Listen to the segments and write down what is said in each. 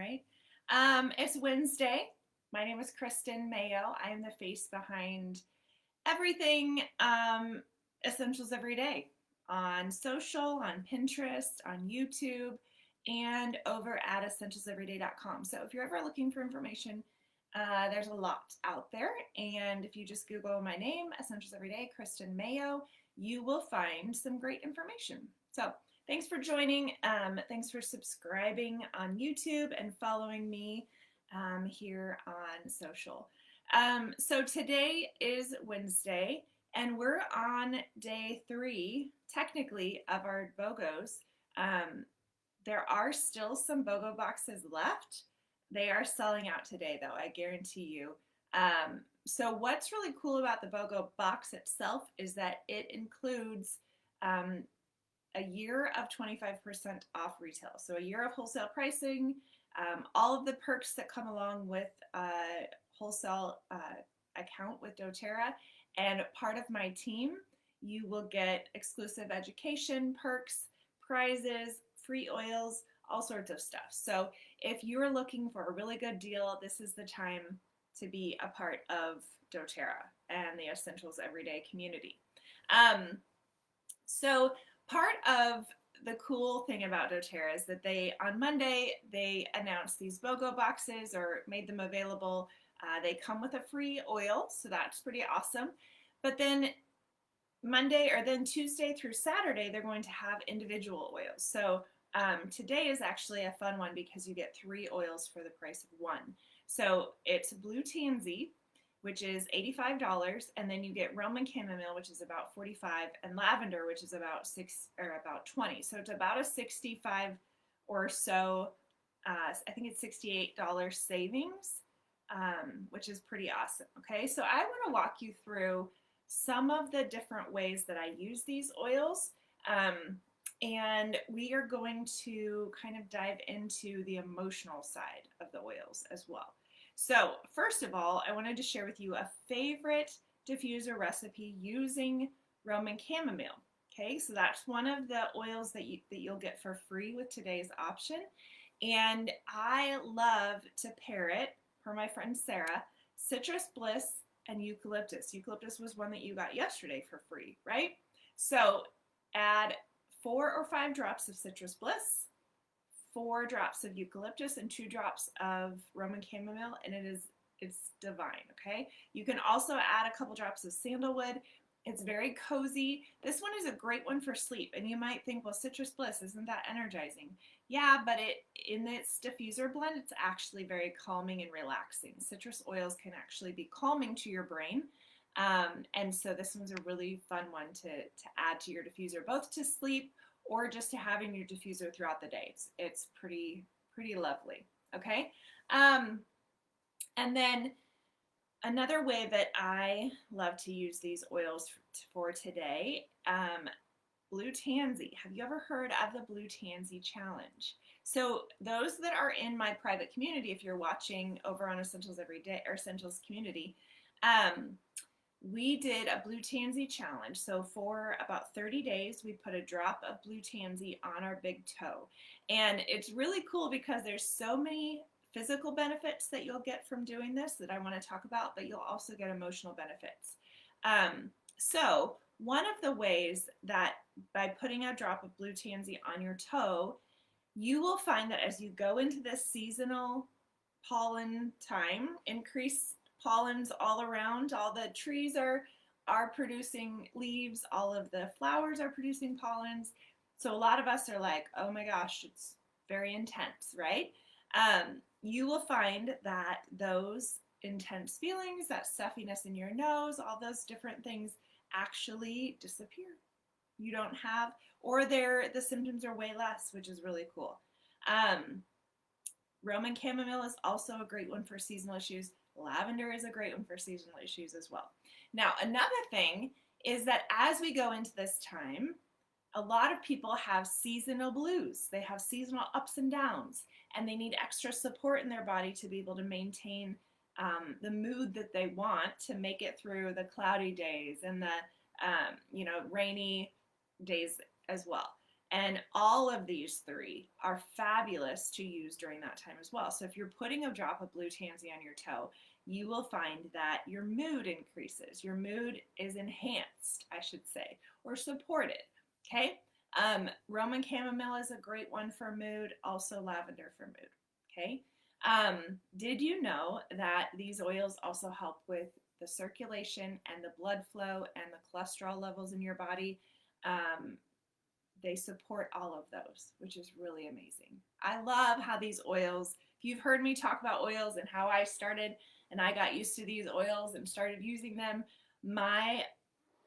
right. It's Wednesday. My name is Kristen Mayo. I am the face behind everything Essentials Every Day on social, on Pinterest, on YouTube, and over at essentialseveryday.com. So if you're ever looking for information, there's a lot out there. And if you just Google my name, Essentials Everyday, Kristen Mayo, you will find some great information. So thanks for joining. Thanks for subscribing on YouTube and following me here on social. So today is Wednesday, and we're on day 3, technically, of our BOGOs. Um, there are still some BOGO boxes left. They are selling out today, though, I guarantee you. So what's really cool about the BOGO box itself is that it includes um, a year of 25% off retail. So a year of wholesale pricing, all of the perks that come along with a wholesale account with doTERRA, and part of my team, you will get exclusive education, perks, prizes, free oils, all sorts of stuff. So if you're looking for a really good deal, this is the time to be a part of doTERRA and the Essentials Everyday community. So part of the cool thing about doTERRA is that on Monday, they announced these BOGO boxes or made them available. They come with a free oil, so that's pretty awesome. But then Tuesday through Saturday, they're going to have individual oils. So today is actually a fun one because you get 3 oils for the price of 1. So it's Blue Tansy, which is $85, and then you get Roman chamomile, which is about $45, and lavender, which is about $20. So it's about a $65 or so. I think it's $68 savings, which is pretty awesome. Okay, so I want to walk you through some of the different ways that I use these oils. And we are going to kind of dive into the emotional side of the oils as well. So first of all, I wanted to share with you a favorite diffuser recipe using Roman chamomile. Okay, so that's one of the oils that you'll get for free with today's option. And I love to pair it, per my friend Sarah, Citrus Bliss and eucalyptus. Eucalyptus was one that you got yesterday for free, right? So add 4 or 5 drops of Citrus Bliss, 4 drops of eucalyptus, and 2 drops of Roman chamomile, and it's divine. Okay, you can also add a couple drops of sandalwood. It's very cozy. This one is a great one for sleep, and you might think, well, Citrus Bliss, isn't that energizing? Yeah, but in its diffuser blend, it's actually very calming and relaxing. Citrus oils can actually be calming to your brain. And so this one's a really fun one to add to your diffuser, both to sleep or just to having your diffuser throughout the day. It's pretty lovely. Okay. And then another way that I love to use these oils for today, Blue Tansy. Have you ever heard of the Blue Tansy Challenge? So those that are in my private community, if you're watching over on Essentials Everyday or Essentials Community, we did a Blue Tansy challenge. So for about 30 days, we put a drop of Blue Tansy on our big toe. And it's really cool because there's so many physical benefits that you'll get from doing this that I want to talk about, but you'll also get emotional benefits. So one of the ways that by putting a drop of Blue Tansy on your toe, you will find that as you go into this seasonal pollen time, increase pollens all around. All the trees are producing leaves. All of the flowers are producing pollens. So a lot of us are like, oh my gosh, it's very intense, right? You will find that those intense feelings, that stuffiness in your nose, all those different things actually disappear. You don't have, or the symptoms are way less, which is really cool. Roman chamomile is also a great one for seasonal issues. Lavender is a great one for seasonal issues as well. Now, another thing is that as we go into this time, a lot of people have seasonal blues. They have seasonal ups and downs, and they need extra support in their body to be able to maintain the mood that they want to make it through the cloudy days and the rainy days as well. And all of these three are fabulous to use during that time as well. So if you're putting a drop of blue tansy on your toe, you will find that your mood increases. Your mood is enhanced, I should say, or supported. Okay. Roman chamomile is a great one for mood, also lavender for mood. Okay. Did you know that these oils also help with the circulation and the blood flow and the cholesterol levels in your body? They support all of those, which is really amazing. I love how these oils, if you've heard me talk about oils and how I started and I got used to these oils and started using them,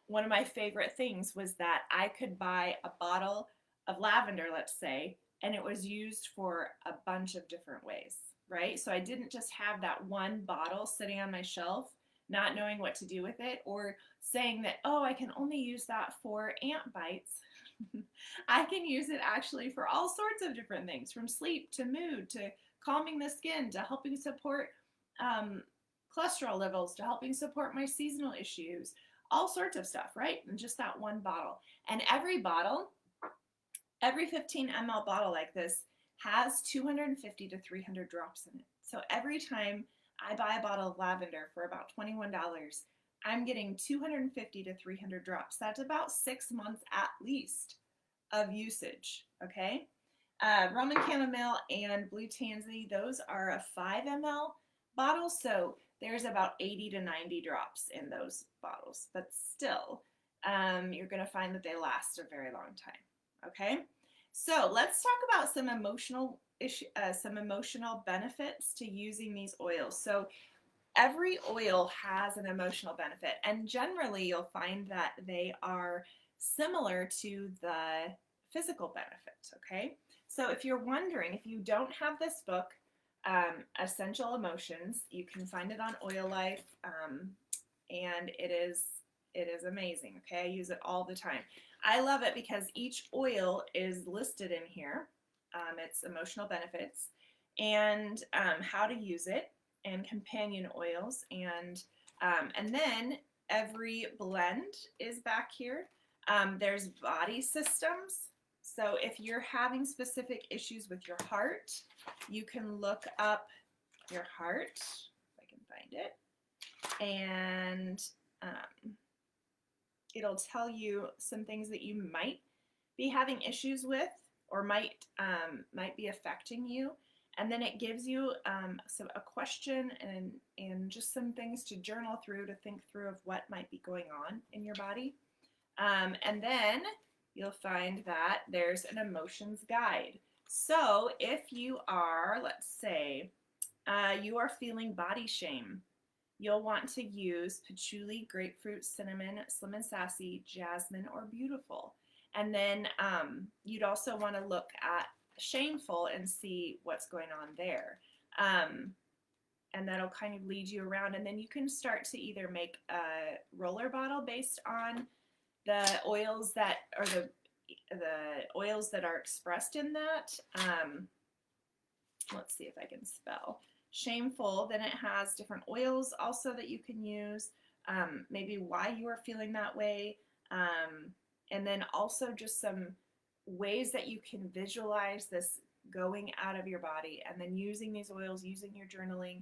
one of my favorite things was that I could buy a bottle of lavender, let's say, and it was used for a bunch of different ways, right? So I didn't just have that one bottle sitting on my shelf, not knowing what to do with it, or saying that, oh, I can only use that for ant bites. I can use it actually for all sorts of different things, from sleep to mood to calming the skin to helping support cholesterol levels to helping support my seasonal issues, all sorts of stuff, right? And just that one bottle. And every bottle, every 15 ml bottle like this has 250 to 300 drops in it. So every time I buy a bottle of lavender for about $21, I'm getting 250 to 300 drops. That's about 6 months at least of usage, okay? Roman chamomile and blue tansy, those are a 5 ml bottle, so there's about 80 to 90 drops in those bottles, but still, you're gonna find that they last a very long time, okay? So let's talk about some emotional benefits to using these oils. So every oil has an emotional benefit, and generally you'll find that they are similar to the physical benefits, okay? So if you're wondering, if you don't have this book, Essential Emotions, you can find it on Oil Life, and it is amazing, okay? I use it all the time. I love it because each oil is listed in here. Its emotional benefits and how to use it, and companion oils, and then every blend is back here. There's body systems. So if you're having specific issues with your heart, you can look up your heart, if I can find it, and it'll tell you some things that you might be having issues with or might be affecting you. And then it gives you a question and just some things to journal through, to think through of what might be going on in your body. And then you'll find that there's an emotions guide. So if you are, let's say, you are feeling body shame, you'll want to use patchouli, grapefruit, cinnamon, slim and sassy, jasmine, or beautiful. And then you'd also want to look at shameful and see what's going on there. And that'll kind of lead you around. And then you can start to either make a roller bottle based on the oils that are the oils that are expressed in that. Let's see if I can spell. Shameful, then it has different oils also that you can use, maybe why you are feeling that way, and then also just some ways that you can visualize this going out of your body. And then using these oils, using your journaling,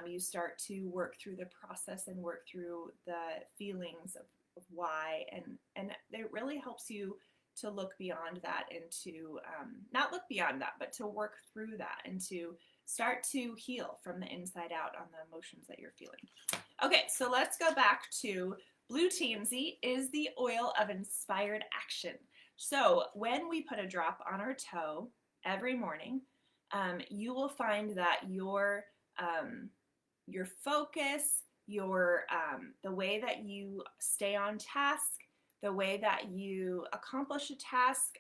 you start to work through the process and work through the feelings of why, and it really helps you to look beyond that and to not look beyond that, but to work through that and to start to heal from the inside out on the emotions that you're feeling. Okay, so let's go back to blue tansy is the oil of inspired action. So when we put a drop on our toe every morning, you will find that your focus, the way that you stay on task, the way that you accomplish a task,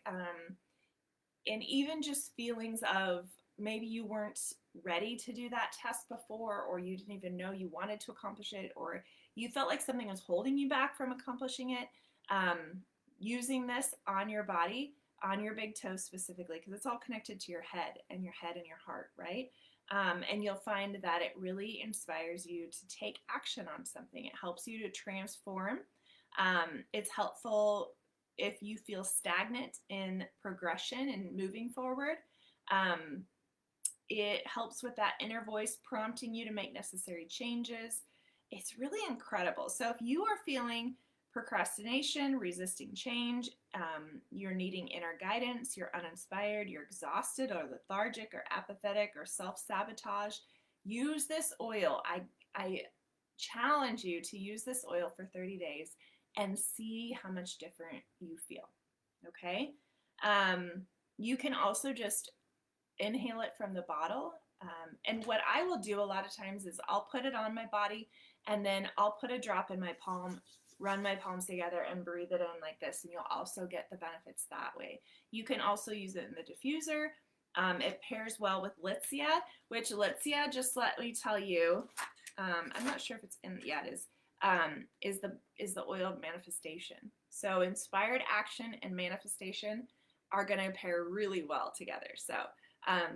and even just feelings of maybe you weren't ready to do that task before, or you didn't even know you wanted to accomplish it, or you felt like something was holding you back from accomplishing it. Using this on your body, on your big toe specifically, because it's all connected to your head and your heart, right? And you'll find that it really inspires you to take action on something. It helps you to transform. It's helpful if you feel stagnant in progression and moving forward. Um, it helps with that inner voice prompting you to make necessary changes. It's really incredible. So if you are feeling procrastination, resisting change, you're needing inner guidance, you're uninspired, you're exhausted or lethargic or apathetic or self-sabotage, use this oil. I challenge you to use this oil for 30 days and see how much different you feel. Okay? You can also just inhale it from the bottle. And what I will do a lot of times is I'll put it on my body and then I'll put a drop in my palm, run my palms together and breathe it in like this, and you'll also get the benefits that way. You can also use it in the diffuser. It pairs well with Litsea, which Litsea, just let me tell you, I'm not sure if it's in, yeah, it is the oil of manifestation. So inspired action and manifestation are going to pair really well together. So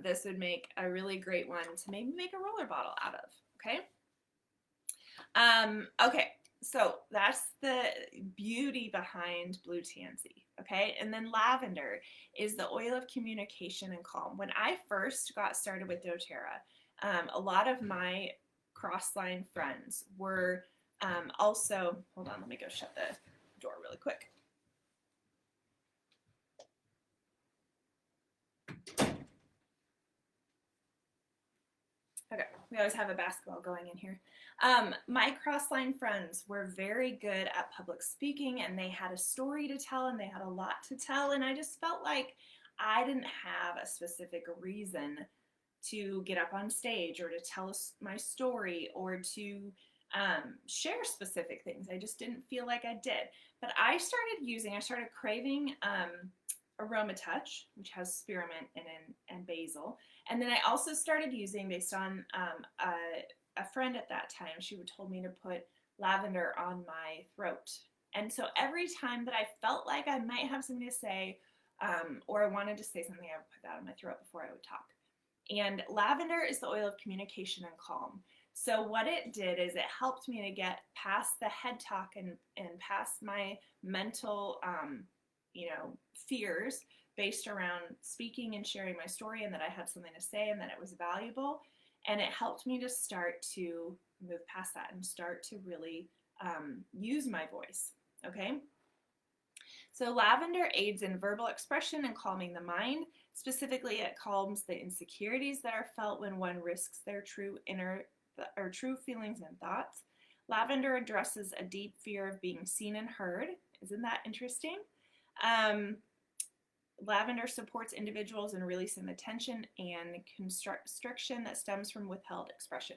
this would make a really great one to maybe make a roller bottle out of, okay? Okay, so that's the beauty behind blue tansy, okay? And then lavender is the oil of communication and calm. When I first got started with doTERRA, a lot of my cross-line friends were also, hold on, let me go shut the door really quick. Okay, we always have a basketball going in here. My cross-line friends were very good at public speaking, and they had a story to tell, and they had a lot to tell, and I just felt like I didn't have a specific reason to get up on stage or to tell my story or to share specific things. I just didn't feel like I did. But I started craving Aroma Touch, which has spearmint and basil. And then I also started using, based on a friend at that time, she would told me to put lavender on my throat. And so every time that I felt like I might have something to say, or I wanted to say something, I would put that on my throat before I would talk. And lavender is the oil of communication and calm. So what it did is it helped me to get past the head talk and past my mental, fears based around speaking and sharing my story, and that I had something to say and that it was valuable. And it helped me to start to move past that and start to really use my voice, okay? So lavender aids in verbal expression and calming the mind. Specifically, it calms the insecurities that are felt when one risks their true feelings and thoughts. Lavender addresses a deep fear of being seen and heard. Isn't that interesting? Lavender supports individuals in releasing the tension and constriction that stems from withheld expression.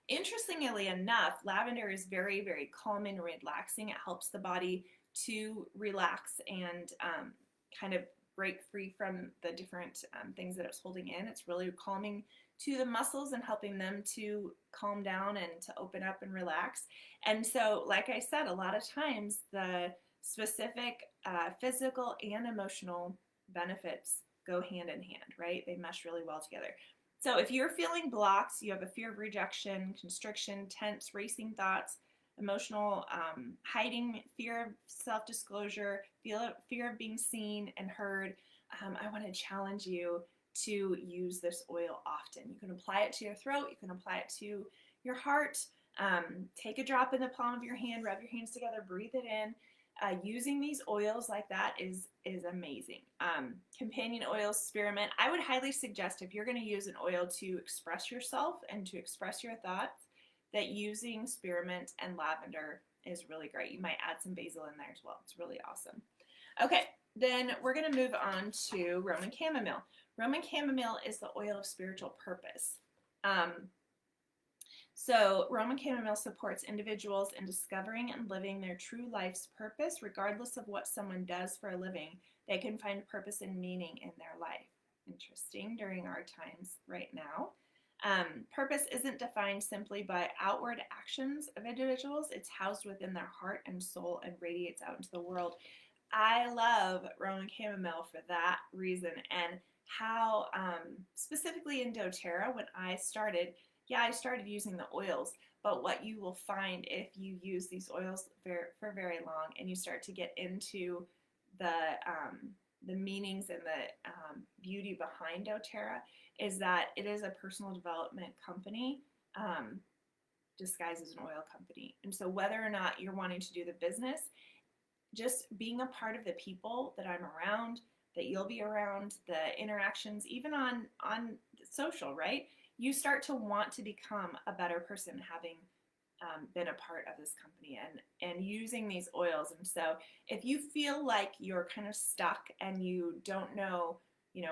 Interestingly enough, lavender is very, very calming and relaxing. It helps the body to relax and kind of break free from the different things that it's holding in. It's really calming to the muscles and helping them to calm down and to open up and relax. And so, like I said, a lot of times the specific physical and emotional benefits go hand in hand, right? They mesh really well together. So if you're feeling blocks, you have a fear of rejection, constriction, tense, racing thoughts, emotional hiding, fear of self-disclosure, fear of being seen and heard, I want to challenge you to use this oil often. You can apply it to your throat, you can apply it to your heart, take a drop in the palm of your hand, rub your hands together, breathe it in. Using these oils like that is amazing. Companion oils, spearmint. I would highly suggest, if you're going to use an oil to express yourself and to express your thoughts, that using spearmint and lavender is really great. You might add some basil in there as well. It's really awesome. Okay, then we're going to move on to Roman chamomile. Roman chamomile is the oil of spiritual purpose. So Roman chamomile supports individuals in discovering and living their true life's purpose. Regardless of what someone does for a living, they can find purpose and meaning in their life. Interesting during our times right now. Purpose isn't defined simply by outward actions of individuals. It's housed within their heart and soul and radiates out into the world. I love Roman chamomile for that reason, and how specifically in doTERRA, when I started, I started using the oils, but what you will find if you use these oils for very long and you start to get into the meanings and the beauty behind doTERRA is that it is a personal development company disguised as an oil company. And so whether or not you're wanting to do the business, just being a part of the people that I'm around, that you'll be around, the interactions, even on social, right? You start to want to become a better person having been a part of this company and using these oils. And so if you feel like you're kind of stuck and you don't know,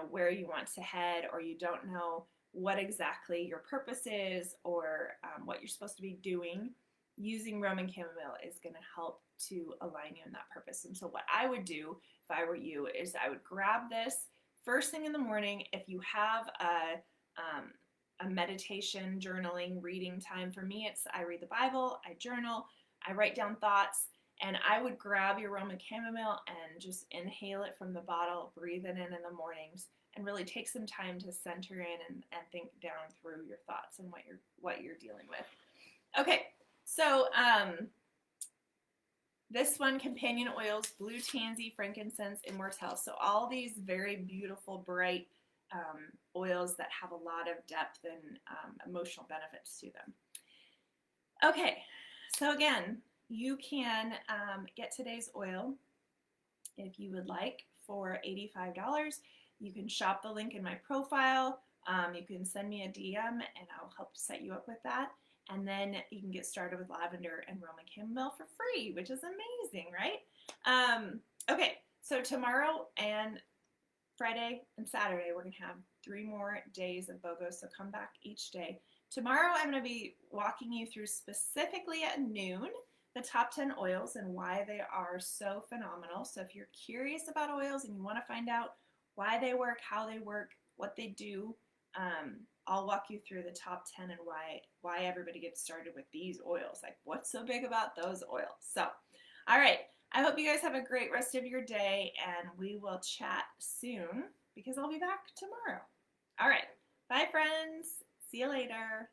where you want to head, or you don't know what exactly your purpose is, or what you're supposed to be doing, using Roman chamomile is going to help to align you in that purpose. And so what I would do if I were you is I would grab this first thing in the morning. If you have a meditation, journaling, reading time, for me it's I read the Bible, I journal, I write down thoughts, and I would grab your Roman chamomile and just inhale it from the bottle, breathe it in the mornings, and really take some time to center in and think down through your thoughts and what you're dealing with. Okay, so this one, companion oils, blue tansy, frankincense, immortelle. So all these very beautiful, bright oils that have a lot of depth and emotional benefits to them. Okay, so again, you can get today's oil if you would like for $85. You can shop the link in my profile. You can send me a DM and I'll help set you up with that. And then you can get started with lavender and Roman chamomile for free, which is amazing, right? Okay, so tomorrow and Friday and Saturday, we're going to have 3 more days of BOGO, so come back each day. Tomorrow, I'm going to be walking you through, specifically at noon, the top 10 oils and why they are so phenomenal. So if you're curious about oils and you want to find out why they work, how they work, what they do, I'll walk you through the top 10 and why everybody gets started with these oils. Like, what's so big about those oils? So, all right. I hope you guys have a great rest of your day, and we will chat soon because I'll be back tomorrow. All right. Bye, friends. See you later.